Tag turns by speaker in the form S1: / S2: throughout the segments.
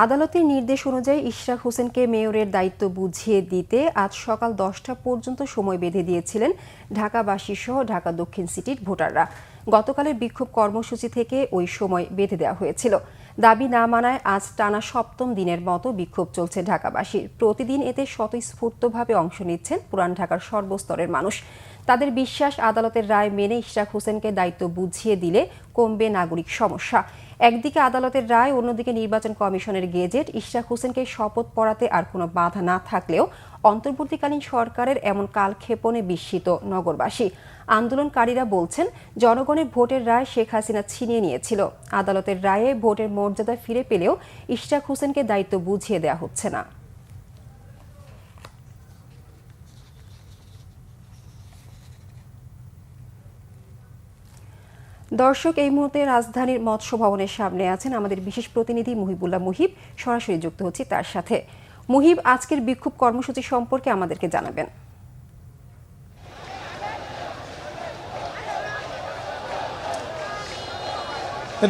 S1: আদালতের নির্দেশ অনুযায়ী ইশরাক হোসেনকে মেয়রের দায়িত্ব বুঝিয়ে দিতে আজ সকাল 10টা পর্যন্ত সময় বেঁধে দিয়েছিলেন ঢাকাবাসী সহ ঢাকা দক্ষিণ সিটির ভোটাররা। গতকালের বিক্ষোভ কর্মসূচি থেকে ওই সময় বেঁধে দেওয়া হয়েছিল। দাবি না মানায় আজ টানা 7ম দিনের মতো বিক্ষোভ চলছে ঢাকাবাসীর। প্রতিদিন এতে স্বতঃস্ফূর্তভাবে অংশ নিচ্ছেন পুরান ঢাকার সর্বস্তরের মানুষ। তাদের বিশ্বাস, আদালতের রায় মেনে ইশরাক হোসেনকে দায়িত্ব বুঝিয়ে দিলে কমবে নাগরিক সমস্যা। একদিকে আদালতের রায়, অন্যদিকে নির্বাচন কমিশনের গেজেট। ইশরাক হোসেনকে শপথ পড়াতে আর কোনো বাধা না থাকলেও অন্তর্বর্তীকালীন সরকারের এমন কালক্ষেপণে বিস্মিত নগরবাসী। আন্দোলনকারীরা বলছেন, জনগণের ভোটের রায় শেখ হাসিনা ছিনিয়ে নিয়েছিল। আদালতের রায়ে ভোটের মর্যাদা ফিরে পেলেও ইশরাক হোসেনকে দায়িত্ব বুঝিয়ে দেওয়া হচ্ছে না। দর্শক, এই মুহূর্তে রাজধানীর মৎস্য ভবনের সামনে আছেন আমাদের বিশেষ প্রতিনিধি মুহিবুল্লাহ মুহিব। সরাসরি যুক্ত হচ্ছি তার সাথে। মুহিব, আজকের বিক্ষোভ কর্মসূচি সম্পর্কে আমাদেরকে জানাবেন।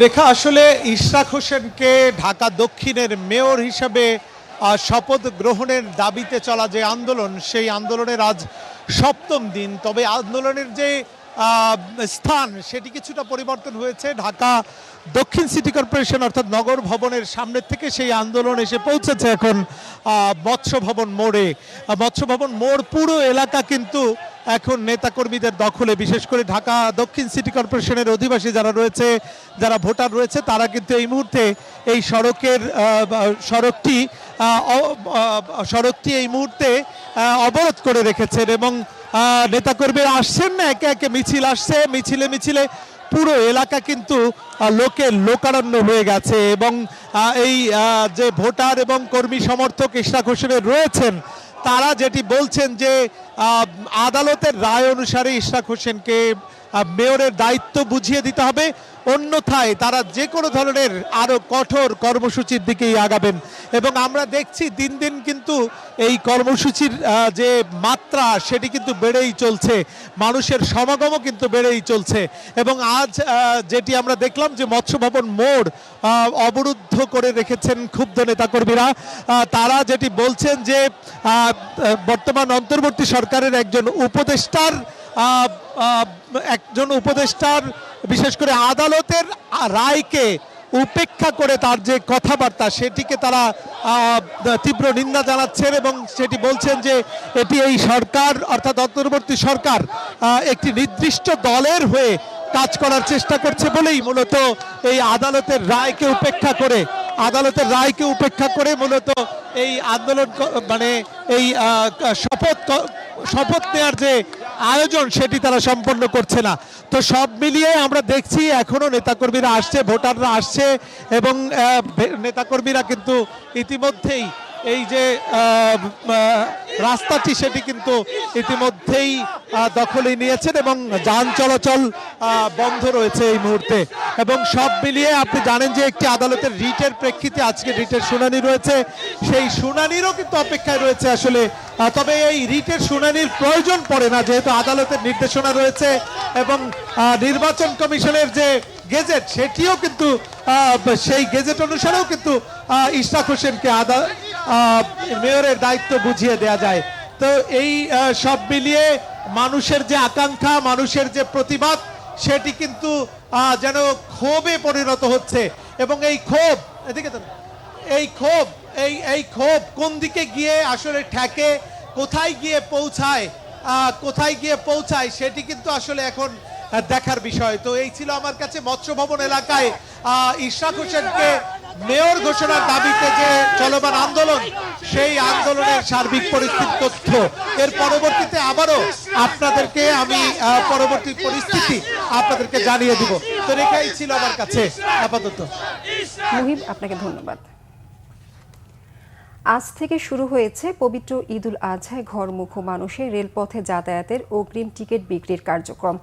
S2: রেখা, আসলে ইশরাক হোসেনকে ঢাকা দক্ষিণের মেয়র হিসেবে শপথ গ্রহণের দাবিতে চলা যে আন্দোলন, সেই আন্দোলনের আজ 7ম দিন। তবে আন্দোলনের যে স্থান সেটি কিছুটা পরিবর্তন হয়েছে। ঢাকা দক্ষিণ সিটি কর্পোরেশন অর্থাৎ নগর ভবনের সামনের থেকে সেই আন্দোলন এসে পৌঁছেছে এখন মৎস্য ভবন মোড়ে। মৎস্য ভবন মোড় পুরো এলাকা কিন্তু এখন নেতাকর্মীদের দখলে। বিশেষ করে ঢাকা দক্ষিণ সিটি কর্পোরেশনের অধিবাসী যারা রয়েছে, যারা ভোটার রয়েছে, তারা কিন্তু এই মুহূর্তে এই সড়কটি এই মুহূর্তে অবরোধ করে রেখেছেন এবং নেতাকর্মীরা আসছেন না, একে একে মিছিল আসছে। মিছিলে পুরো এলাকা কিন্তু লোকারণ্য হয়ে গেছে এবং এই যে ভোটার এবং কর্মী সমর্থক ইশরাক হোসেনের রয়েছেন, তারা যেটি বলছেন যে আদালতের রায় অনুসারে ইশরাক হোসেনকে মেয়রের দায়িত্ব বুঝিয়ে দিতে হবে, অন্যথায় তারা যে কোনো ধরনের আরো কঠোর কর্মসূচির দিকেই আগাবেন। এবং আমরা দেখছি দিন দিন কিন্তু এই কর্মসূচির যে মাত্রা সেটি কিন্তু বেড়েই চলছে, মানুষের সমাগমও কিন্তু বেড়েই চলছে। এবং আজ যেটি আমরা দেখলাম যে মৎস্য ভবন মোড় অবরুদ্ধ করে রেখেছেন ক্ষুব্ধ নেতাকর্মীরা। তারা যেটি বলছেন যে বর্তমান অন্তর্বর্তী সরকারের একজন উপদেষ্টার বিশেষ করে আদালতের রায়কে উপেক্ষা করে তার যে কথাবার্তা, সেটিকে তারা তীব্র নিন্দা জানাচ্ছেন এবং সেটি বলছেন যে এটি এই সরকার অর্থাৎ অন্তর্বর্তী সরকার একটি নির্দিষ্ট দলের হয়ে কাজ করার চেষ্টা করছে বলেই মূলত এই আদালতের রায়কে উপেক্ষা করে মূলত এই আন্দোলন মানে এই শপথ নেওয়ার যে আয়োজন সেটি তারা সম্পন্ন করছে না। তো সব মিলিয়ে আমরা দেখছি এখনো নেতাকর্মীরা আসছে, ভোটাররা আসছে এবং নেতাকর্মীরা কিন্তু ইতিমধ্যেই এই যে রাস্তাটি সেটি কিন্তু ইতিমধ্যেই দখলে নিয়েছেন এবং যান চলাচল বন্ধ রয়েছে এই মুহূর্তে। এবং সব মিলিয়ে আপনি জানেন যে একটি আদালতের রিটের প্রেক্ষিতে আজকে রিটের শুনানি রয়েছে, সেই শুনানিরও কিন্তু অপেক্ষায় রয়েছে আসলে। তবে এই রিটের শুনানির প্রয়োজন পড়ে না, যেহেতু আদালতের নির্দেশনা রয়েছে এবং নির্বাচন কমিশনের যে গেজেট সেটিও কিন্তু সেই গেজেট অনুসারেও কিন্তু ইশরাক হোসেনকে মেয়রের দায়িত্ব বুঝিয়ে দেয়া যায়। তো এই সব মিলিয়ে মানুষের যে আকাঙ্ক্ষা, মানুষের যে প্রতিবাদ, সেটি কিন্তু যেন ক্ষোভে পরিণত হচ্ছে। এবং এই ক্ষোভ কোন দিকে গিয়ে আসলে ঠেকে, কোথায় গিয়ে পৌঁছায় সেটি কিন্তু আসলে এখন দেখার বিষয়। তো এই ছিল আমার কাছে মৎস্য ভবন এলাকায় ইশরাক হোসেনকে মেয়র ঘোষণার দাবিতে যে চলমান আন্দোলন, সেই আন্দোলনের সার্বিক পরিস্থিতির তথ্য। এর পরবর্তীতে আবারও আপনাদেরকে আমি পরবর্তী পরিস্থিতি আপনাদেরকে জানিয়ে দিব। তো রেখাই ছিল আমার কাছে আপাতত।
S1: মুহিব, আপনাকে ধন্যবাদ। আজ থেকে শুরু হয়েছে পবিত্র ঈদুল আজহায় ঘরমুখো মানুষের রেলপথে যাতায়াতের অগ্রিম টিকিট বিক্রির কার্যক্রম।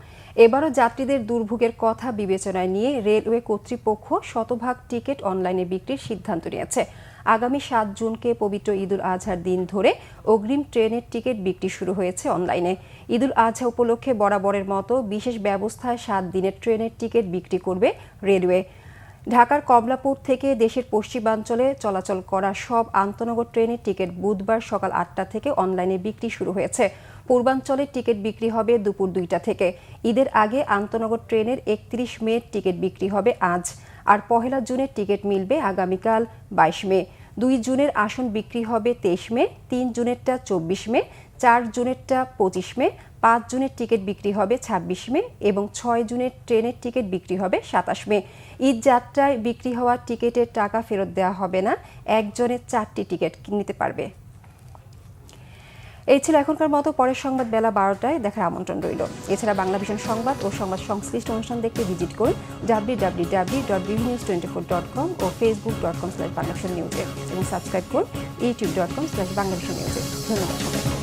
S1: এবারও যাত্রীদের দুর্ভোগের কথা বিবেচনায় নিয়ে রেলওয়ে কর্তৃপক্ষ শতভাগ টিকিট অনলাইনে বিক্রির সিদ্ধান্ত নিয়েছে। আগামী 7 জুনকে পবিত্র ঈদুল আজহার দিন ধরে অগ্রিম ট্রেনের টিকিট বিক্রি শুরু হয়েছে অনলাইনে। ঈদুল আজহা উপলক্ষে বরাবরের মতো বিশেষ ব্যবস্থায় 7 দিনের ট্রেনের টিকিট বিক্রি করবে রেলওয়ে। ঢাকার কমলাপুর থেকে দেশের পশ্চিমাঞ্চলে চলাচল করা সব আন্তনগর ট্রেনের টিকিট বুধবার সকাল ৮টা থেকে অনলাইনে বিক্রি শুরু হয়েছে। পূর্বাঞ্চলের টিকিট বিক্রি হবে দুপুর ২টা থেকে। ঈদের আগে আন্তনগর ট্রেনের ৩১ মে টিকিট বিক্রি হবে আজ, আর ১ জুনের টিকিট মিলবে আগামীকাল ২২ মে। ২ জুনের আসন বিক্রি হবে ২৩ মে, ৩ জুনেরটা ২৪ মে, ৪ জুনেরটা ২৫ মে, ৫ জুনের টিকিট বিক্রি হবে ২৬ মে এবং ৬ জুনের ট্রেনের টিকিট বিক্রি হবে ২৭ মে। ঈদ যাত্রায় বিক্রি হওয়া টিকিটের টাকা ফেরত দেওয়া হবে না, একজনের ৪টি টিকিট নিতে পারবে। এই ছিল এখনকার মতো। পরের সংবাদ বেলা ১২টায় দেখার আমন্ত্রণ রইল। এছাড়া বাংলাভিশন সংবাদ ও সংবাদ সংশ্লিষ্ট অনুষ্ঠান দেখতে ভিজিট করুন www.bbnews24.com ও facebook.com/banglavisionnews এবং সাবস্ক্রাইব করুন youtube.com/banglavisionnews। ধন্যবাদ সবাইকে।